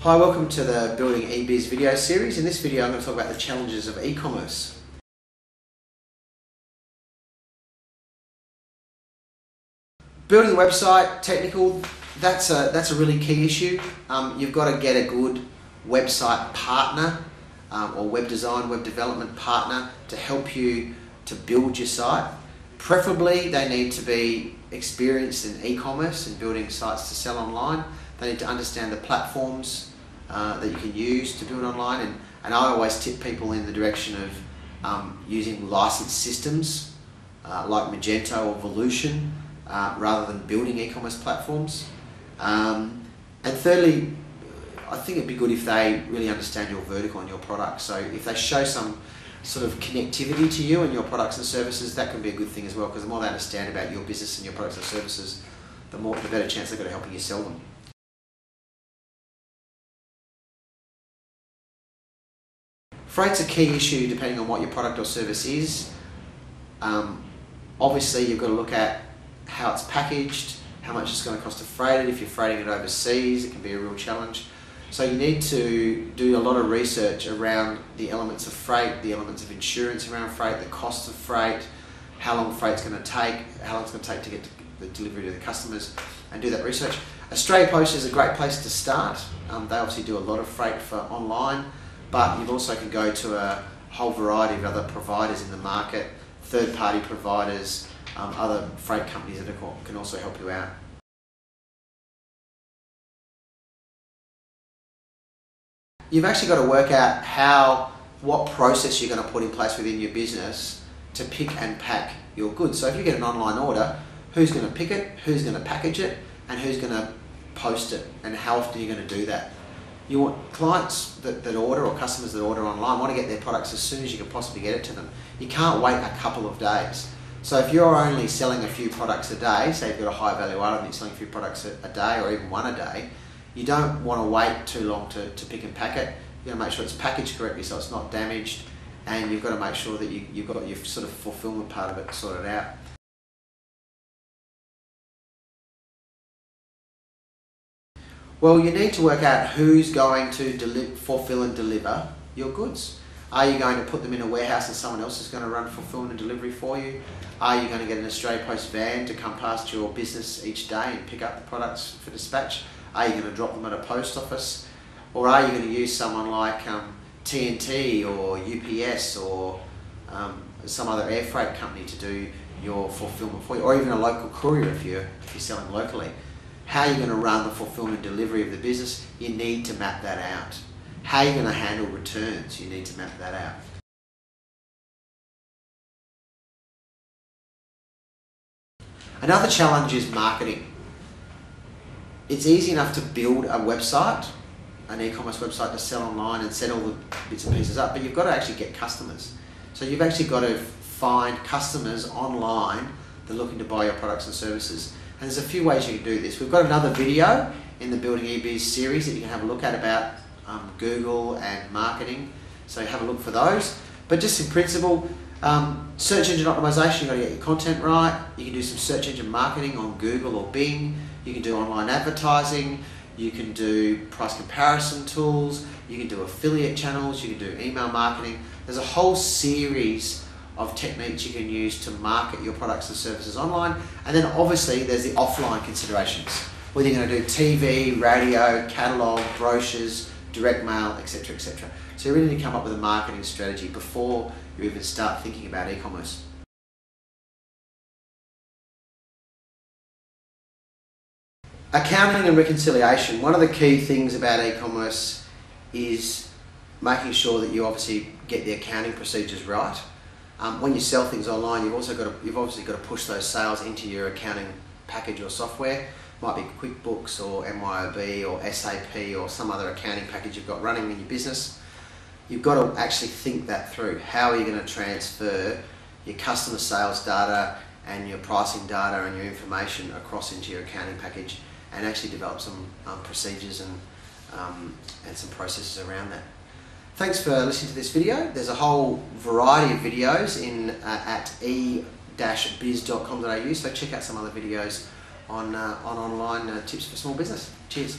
Hi, welcome to the Building eBiz video series. In this video I'm going to talk about the challenges of e-commerce. Building a website, technical, that's a really key issue. You've got to get a good website partner or web design, web development partner to help you to build your site. Preferably they need to be experienced in e-commerce and building sites to sell online. They need to understand the platforms that you can use to build online, and I always tip people in the direction of using licensed systems like Magento or Volution rather than building e-commerce platforms. And thirdly, I think it'd be good if they really understand your vertical and your product. So if they show some sort of connectivity to you and your products and services, that can be a good thing as well, because the more they understand about your business and your products and services, the better chance they've got of helping you sell them. Freight's a key issue depending on what your product or service is. Obviously you've got to look at how it's packaged, how much it's going to cost to freight it. If you're freighting it overseas, it can be a real challenge. So you need to do a lot of research around the elements of freight, the elements of insurance around freight, the cost of freight, how long freight's going to take, how long it's going to take to get the delivery to the customers, and do that research. Australia Post is a great place to start. They obviously do a lot of freight for online, but you also can go to a whole variety of other providers in the market, third-party providers, other freight companies that can also help you out. You've actually got to work out what process you're going to put in place within your business to pick and pack your goods. So if you get an online order, who's going to pick it, who's going to package it, and who's going to post it, and how often you're going to do that. You want clients that order, or customers that order online, want to get their products as soon as you can possibly get it to them. You can't wait a couple of days. So if you're only selling a few products a day, say you've got a high value item and you're selling a few products a day or even one a day, you don't want to wait too long to pick and pack it. You've got to make sure it's packaged correctly so it's not damaged, and you've got to make sure that you've got your sort of fulfillment part of it sorted out. Well, you need to work out who's going to fulfill and deliver your goods. Are you going to put them in a warehouse and someone else is going to run fulfillment and delivery for you? Are you going to get an Australia Post van to come past your business each day and pick up the products for dispatch? Are you going to drop them at a post office? Or are you going to use someone like TNT or UPS or some other air freight company to do your fulfillment for you, or even a local courier if you're selling locally? How are you going to run the fulfillment and delivery of the business? You need to map that out. How are you going to handle returns? You need to map that out. Another challenge is marketing. It's easy enough to build a website, an e-commerce website to sell online and set all the bits and pieces up, but you've got to actually get customers. So you've actually got to find customers online that are looking to buy your products and services. And there's a few ways you can do this. We've got another video in the Building eBiz series that you can have a look at about Google and marketing. So have a look for those. But just in principle, search engine optimization, you've got to get your content right. You can do some search engine marketing on Google or Bing. You can do online advertising. You can do price comparison tools. You can do affiliate channels. You can do email marketing. There's a whole series of techniques you can use to market your products and services online. And then obviously there's the offline considerations, whether you're going to do TV, radio, catalogue, brochures, direct mail, etc., etc. So you really need to come up with a marketing strategy before you even start thinking about e-commerce. Accounting and reconciliation. One of the key things about e-commerce is making sure that you obviously get the accounting procedures right. When you sell things online, you've obviously got to push those sales into your accounting package or software. Might be QuickBooks or MYOB or SAP or some other accounting package you've got running in your business. You've got to actually think that through. How are you going to transfer your customer sales data and your pricing data and your information across into your accounting package, and actually develop some procedures and some processes around that. Thanks for listening to this video. There's a whole variety of videos at e-biz.com.au, so check out some other videos on online tips for small business. Cheers.